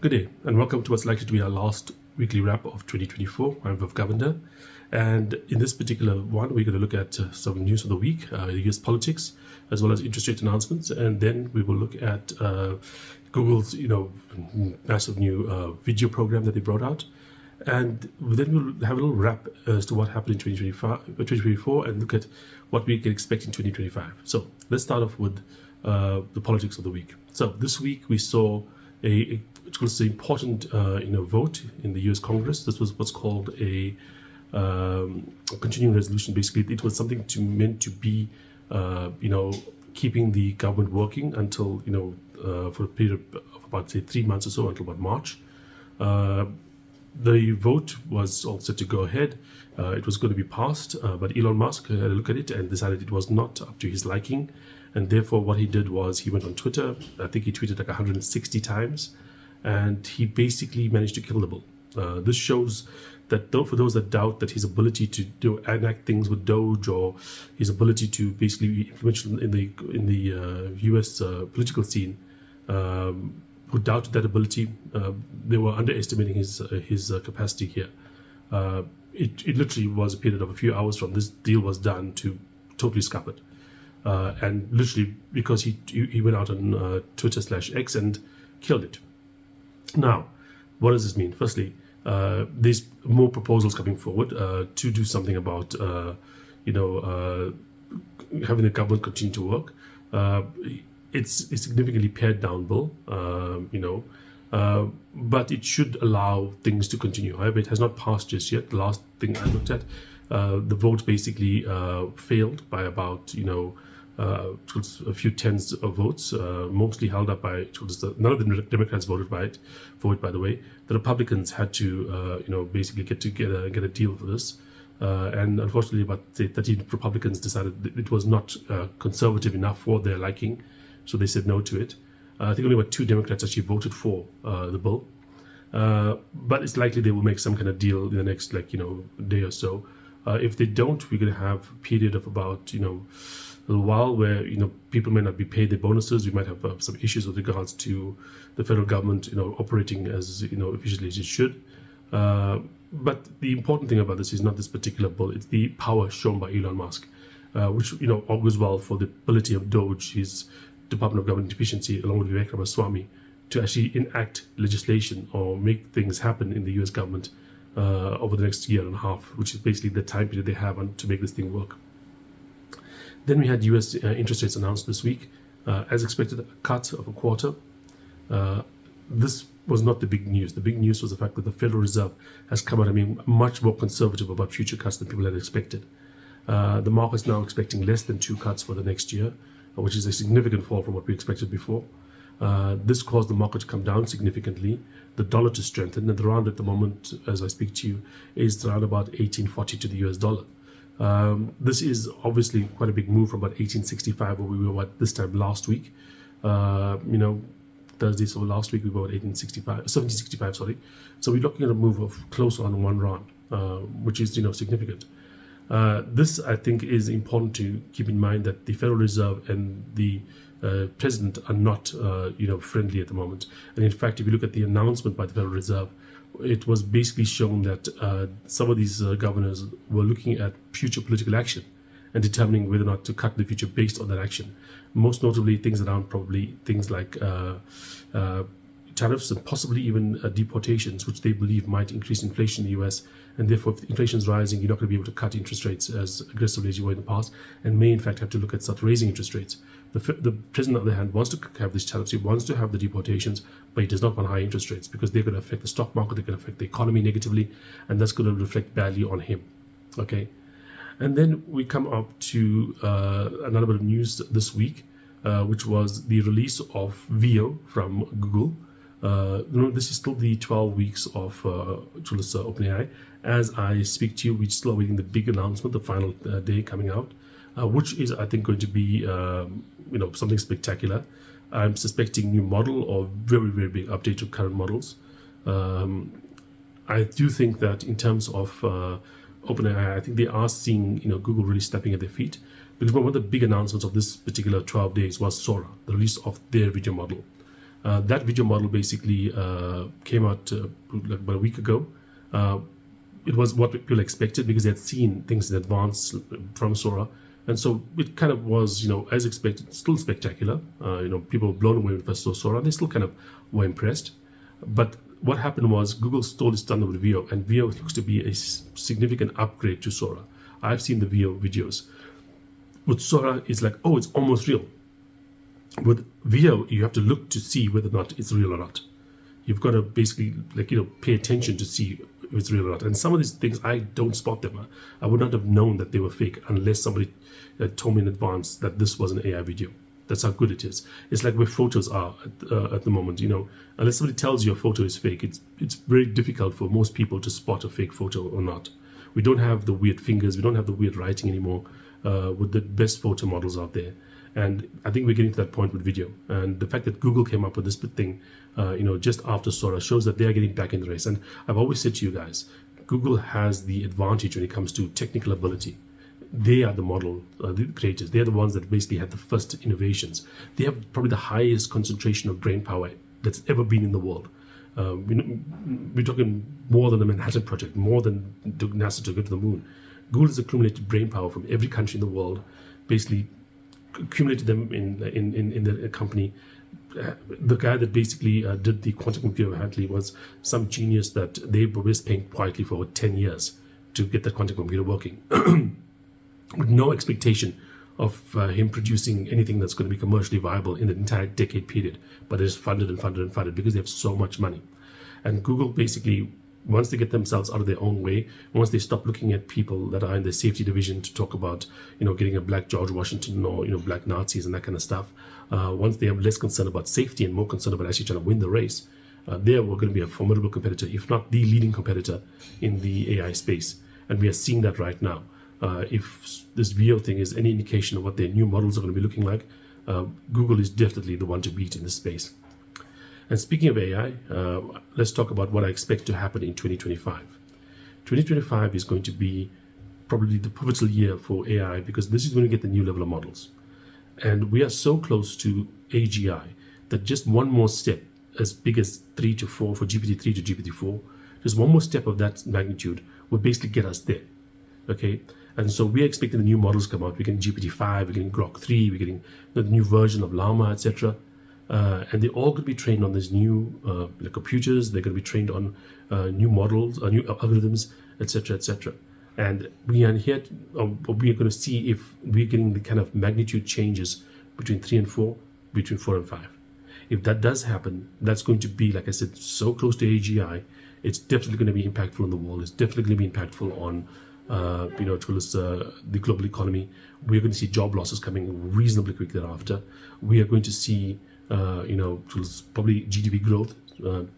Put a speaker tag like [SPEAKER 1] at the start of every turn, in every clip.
[SPEAKER 1] Good day, and welcome to what's likely to be our last weekly wrap of 2024. I'm Viv Govender, and in this particular one, we're going to look at some news of the week, US politics, as well as interest rate announcements, and then we will look at Google's, massive new video program that they brought out, and then we'll have a little wrap as to what happened in 2024, and look at what we can expect in 2025. So let's start off with the politics of the week. So this week we saw it was an important vote in the US Congress. This was what's called a continuing resolution. Basically, it was something meant to be keeping the government working until for a period of about, say, 3 months or so, until about March. The vote was all set to go ahead. It was going to be passed, but Elon Musk had a look at it and decided it was not up to his liking. And therefore, what he did was he went on Twitter. I think he tweeted like 160 times. And he basically managed to kill the bill. This shows that, for those that doubt that his ability to enact things with Doge, or his ability to basically be influential in the US political scene, who doubted that ability, they were underestimating his capacity here. It literally was a period of a few hours from this deal was done to totally scupper it. And literally because he went out on Twitter/X and killed it. Now, what does this mean? Firstly, there's more proposals coming forward to do something about, having the government continue to work. It's a significantly pared down bill, but it should allow things to continue. However, it has not passed just yet. The last thing I looked at, the vote basically failed by about, a few tens of votes, mostly held up by none of the Democrats voted by it, by the way. The Republicans had to, basically get together and get a deal for this. And unfortunately, about 13 Republicans decided it was not conservative enough for their liking, so they said no to it. I think only about 2 Democrats actually voted for the bill. But it's likely they will make some kind of deal in the next, day or so. If they don't, we're going to have a period of about, a little while where people may not be paid their bonuses. We might have some issues with regards to the federal government operating as efficiently as it should. But the important thing about this is not this particular bill. It's the power shown by Elon Musk, which augurs well for the ability of Doge, his Department of Government Efficiency, along with Vivek Ramaswamy, to actually enact legislation or make things happen in the US government over the next year and a half, which is basically the time period they have to make this thing work. Then we had US interest rates announced this week. As expected, a cut of a quarter. This was not the big news. The big news was the fact that the Federal Reserve has come out much more conservative about future cuts than people had expected. The market's now expecting less than 2 cuts for the next year, which is a significant fall from what we expected before. This caused the market to come down significantly, the dollar to strengthen, and the rand at the moment, as I speak to you, is around about 18.40 to the US dollar. This is obviously quite a big move from about 1865, where we were at this time last week. Thursday, so last week we were at 1765, sorry. So we're looking at a move of close on 1 rand, which is significant. This, I think, is important to keep in mind, that the Federal Reserve and the president are not friendly at the moment. And in fact, if you look at the announcement by the Federal Reserve, it was basically shown that some of these governors were looking at future political action and determining whether or not to cut in the future based on that action. Most notably, things around probably things like tariffs and possibly even deportations, which they believe might increase inflation in the US. And therefore, if inflation is rising, you're not going to be able to cut interest rates as aggressively as you were in the past, and may in fact have to start raising interest rates. The president, on the other hand, wants to have these tariffs, he wants to have the deportations, but he does not want high interest rates, because they're going to affect the stock market, they're going to affect the economy negatively, and that's going to reflect badly on him. Okay. And then we come up to another bit of news this week, which was the release of VO from Google. This is still the 12 weeks of OpenAI. As I speak to you, we're still awaiting the big announcement, the final day coming out, which is, I think, going to be something spectacular. I'm suspecting new model or very, very big update to current models. I do think that in terms of OpenAI, I think they are seeing Google really stepping at their feet, because one of the big announcements of this particular 12 days was Sora, the release of their video model. That video model basically came out like about a week ago. It was what people expected because they had seen things in advance from Sora. And so it kind of was, as expected, still spectacular. People were blown away when first saw Sora. They still kind of were impressed. But what happened was Google stole its thunder with Veo, and Veo looks to be a significant upgrade to Sora. I've seen the Veo videos. With Sora, it's like, oh, it's almost real. With Veo, you have to look to see whether or not it's real or not. You've got to basically, pay attention to see if it's real or not. And some of these things, I don't spot them. I would not have known that they were fake unless somebody told me in advance that this was an AI video. That's how good it is. It's like where photos are at the moment. Unless somebody tells you a photo is fake, it's very difficult for most people to spot a fake photo or not. We don't have the weird fingers. We don't have the weird writing anymore with the best photo models out there. And I think we're getting to that point with video. And the fact that Google came up with this thing, just after Sora shows that they are getting back in the race. And I've always said to you guys, Google has the advantage when it comes to technical ability. They are the model, the creators. They're the ones that basically had the first innovations. They have probably the highest concentration of brain power that's ever been in the world. We're talking more than the Manhattan Project, more than NASA to go to the moon. Google has accumulated brain power from every country in the world, basically accumulated them in the company. The guy that basically did the quantum computer apparently was some genius that they were just paying quietly for 10 years to get the quantum computer working. With no expectation of him producing anything that's going to be commercially viable in the entire decade period, but it's funded and funded and funded because they have so much money. And Google basically, once they get themselves out of their own way, once they stop looking at people that are in the safety division to talk about, getting a black George Washington or, black Nazis and that kind of stuff, once they have less concern about safety and more concerned about actually trying to win the race, they were going to be a formidable competitor, if not the leading competitor in the AI space. And we are seeing that right now. If this Veo thing is any indication of what their new models are going to be looking like, Google is definitely the one to beat in this space. And speaking of AI, let's talk about what I expect to happen in 2025. 2025 is going to be probably the pivotal year for AI because this is going to get the new level of models. And we are so close to AGI that just one more step, as big as 3 to 4 for GPT-3 to GPT-4, just one more step of that magnitude will basically get us there. Okay, and so we're expecting the new models to come out. We're getting GPT-5, we're getting Grok 3, we're getting the new version of Llama, etc. And they're all going to be trained on these new computers. They're going to be trained on new models, new algorithms, etc., etc. And we are here. We are going to see if we're getting the kind of magnitude changes between 3 and 4, between 4 and 5. If that does happen, that's going to be, like I said, so close to AGI. It's definitely going to be impactful on the world. It's definitely going to be impactful on towards the global economy. We're going to see job losses coming reasonably quick thereafter. We are going to see, towards probably GDP growth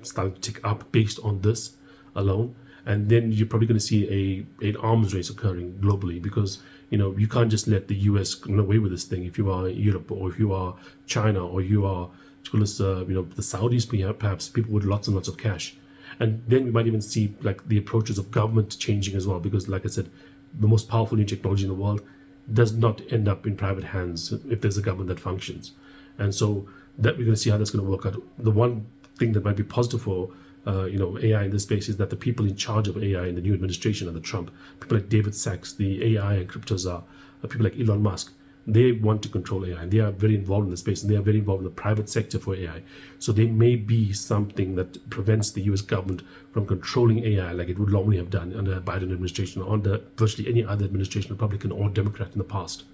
[SPEAKER 1] starting to tick up based on this alone. And then you're probably going to see an arms race occurring globally because, you can't just let the US run away with this thing. If you are Europe or if you are China or you are, the Saudis, perhaps people with lots and lots of cash. And then we might even see like the approaches of government changing as well, because like I said, the most powerful new technology in the world does not end up in private hands if there's a government that functions. And so that we're going to see how that's going to work out. The one thing that might be positive for AI in this space is that the people in charge of AI in the new administration under Trump, people like David Sachs, the AI and crypto czar, people like Elon Musk, they want to control AI and they are very involved in the space and they are very involved in the private sector for AI. So there may be something that prevents the US government from controlling AI like it would normally have done under the Biden administration or under virtually any other administration, Republican or Democrat in the past.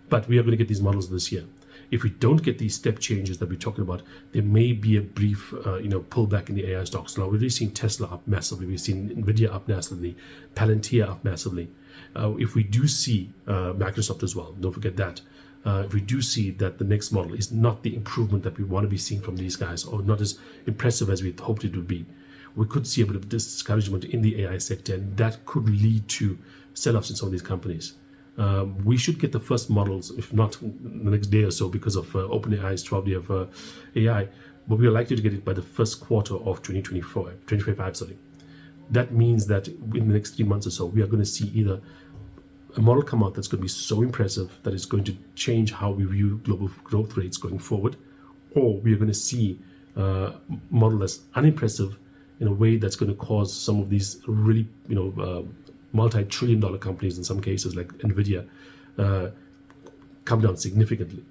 [SPEAKER 1] But we are going to get these models this year. If we don't get these step changes that we're talking about, there may be a brief, pullback in the AI stocks. Now, we're really seeing Tesla up massively. We've seen Nvidia up massively, Palantir up massively. If we do see Microsoft as well, don't forget that. If we do see that the next model is not the improvement that we want to be seeing from these guys, or not as impressive as we hoped it would be, we could see a bit of discouragement in the AI sector, and that could lead to sell-offs in some of these companies. We should get the first models, if not the next day or so, because of OpenAI's 12 day of AI, but we are likely to get it by the first quarter of 2025. That means that in the next 3 months or so, we are going to see either a model come out that's going to be so impressive that it's going to change how we view global growth rates going forward, or we are going to see model that's unimpressive in a way that's going to cause some of these really, multi-trillion-dollar companies in some cases, like Nvidia, come down significantly.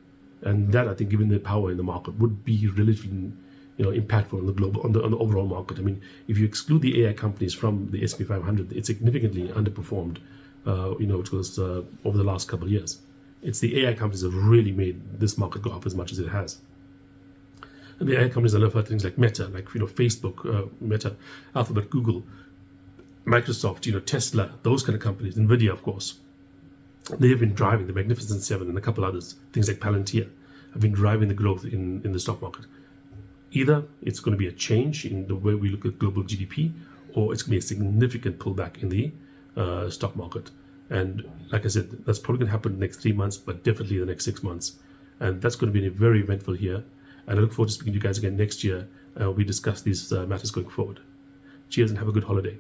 [SPEAKER 1] And that, I think, given the power in the market, would be relatively, impactful on the global, on the overall market. I mean, if you exclude the AI companies from the S&P 500, it's significantly underperformed, over the last couple of years. It's the AI companies that have really made this market go up as much as it has. And the AI companies, I love things like Meta, like Facebook, Meta, Alphabet, Google, Microsoft, Tesla, those kind of companies, Nvidia, of course. They have been driving the Magnificent Seven and a couple others, things like Palantir, have been driving the growth in the stock market. Either it's going to be a change in the way we look at global GDP, or it's going to be a significant pullback in the stock market. And like I said, that's probably going to happen in the next 3 months, but definitely the next 6 months. And that's going to be a very eventful year. And I look forward to speaking to you guys again next year. We discuss these matters going forward. Cheers and have a good holiday.